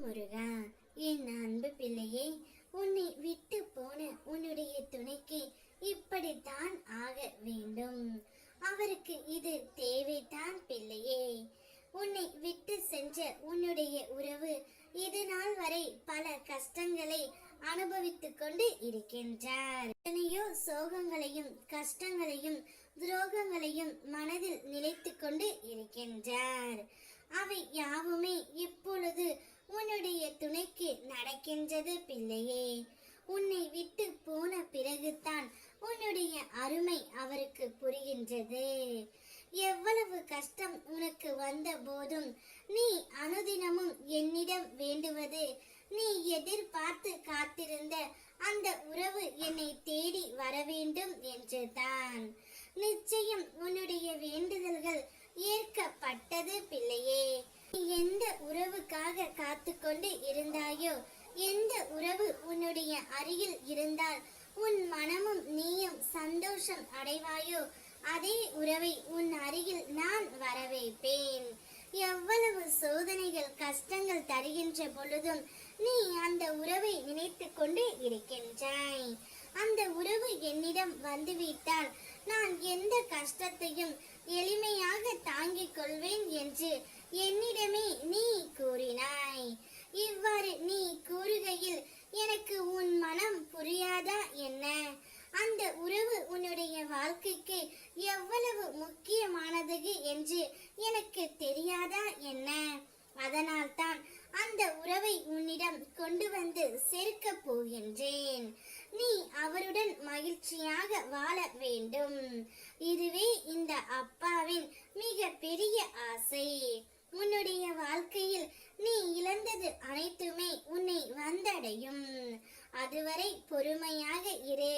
முருகா, என் அன்பு பிள்ளையே, உன்னை விட்டு போன உன்னுடைய துணைக்கு இப்படித்தான் ஆக வேண்டும். அவருக்கு இது தேவைதான் பிள்ளையே. உன்னை விட்டு சென்ற உன்னுடைய உறவு இது நாள் வரை பல கஷ்டங்களை அனுபவித்துக் கொண்டு இருக்கின்றார். எத்தனையோ சோகங்களையும் கஷ்டங்களையும் துரோகங்களையும் மனதில் நிலைத்து கொண்டு இருக்கின்றார். அவை யாவுமே இப்பொழுது உன்னுடைய துணைக்கு நடக்கின்றது பிள்ளையே. உன்னை விட்டு போன பிறகுதான் உன்னுடைய அருமை அவருக்கு புரிகின்றது. எவ்வளவு கஷ்டம் உனக்கு வந்த போதும் நீ அனுதினமும் என்னிடம் வேண்டுவது, நீ எதிர்பார்த்து காத்திருந்த அந்த உறவு என்னை தேடி வர வேண்டும் என்றுதான். நிச்சயம் உன்னுடைய வேண்டுதல்கள் ஏற்கப்பட்டது பிள்ளையே. நீ எந்த உறவுக்காக காத்து கொண்டு இருந்தாயோ, எந்த உறவு உன்னுடைய அருகில் இருந்தால் உன் மனமும் நீயும் சந்தோஷம் அடைவாயோ, அதே உறவை உன் அருகில் நான் வரவைப்பேன். எவ்வளவு சோதனைகள் கஷ்டங்கள் தருகின்ற பொழுதும் நீ அந்த உறவை நினைத்து கொண்டு இருக்கின்றாய். அந்த உறவு என்னிடம் வந்துவிட்டால் நான் எந்த கஷ்டத்தையும் எளிமையாக தாங்கிக் கொள்வேன் என்று என்னிடமே நீ கூறினாய். இவ்வாறு நீ கூறுகையில் எனக்கு உன் மனம் புரியாதா என்ன? அந்த உறவு உன்னுடைய வாழ்க்கைக்கு எவ்வளவு முக்கியமானது என்று எனக்கு தெரியாதா என்ன? அதனால் தான் அந்த உறவை உன்னிடம் கொண்டு வந்து சேர்க்க போகின்றேன். நீ அவருடன் மகிழ்ச்சியாக வாழ வேண்டும். இதுவே இந்த அப்பாவின் மிக பெரிய ஆசை. உன்னுடைய வாழ்க்கையில் நீ இழந்தது அனைத்துமே உன்னை வந்தடையும். அதுவரை பொறுமையாக இரு.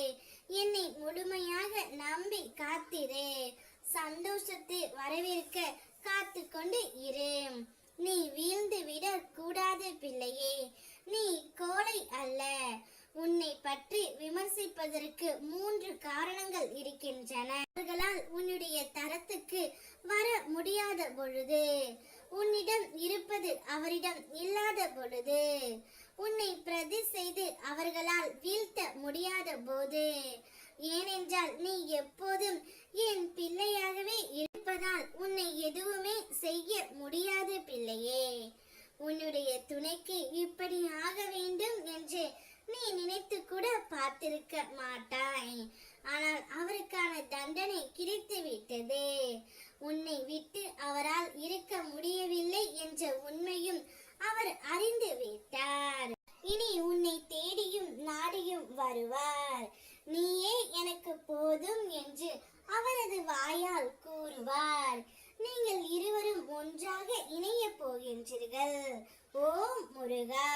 என்னை முழுமையாக நம்பி காத்திரு. சந்தோஷத்தை வரவேற்க காத்து கொண்டு இரு. நீ வீழ்ந்து விட கூடாது பிள்ளையே. நீ கோழை அல்ல. உன்னை பற்றி விமர்சிப்பதற்கு 3 காரணங்கள் இருக்கின்றன. அவர்களால் உன்னுடைய தரத்துக்கு வர முடியாத பொழுது, உன்னிடம் இருப்பது அவரிடம் இல்லாத பொழுது, உன்னை பிரதி செய்து அவர்களால் வீழ்த்த முடியாத போது, ஏனென்றால் நீ எப்போதும் என் பிள்ளையாகவே இருப்பதால் உன்னை எதுவுமே செய்ய முடியாது பிள்ளையே. உன்னுடைய துணைக்கு இப்படி ஆக வேண்டும் என்று நீ நினைத்து கூட பார்த்திருக்க மாட்டாய். ஆனால் அவருக்கான தண்டனை கிடைத்து விட்டது. உன்னை விட்டு அவரால் இருக்க முடியவில்லை என்ற உண்மையும் அவர் அறிந்து விட்டார். இனி உன்னை தேடியும் நாடியும் வருவார். நீயே எனக்கு போதும் என்று அவரது வாயால் கூறுவார். நீங்கள் இருவரும் ஒன்றாக இணைய போகின்றீர்கள். ஓம் முருகா.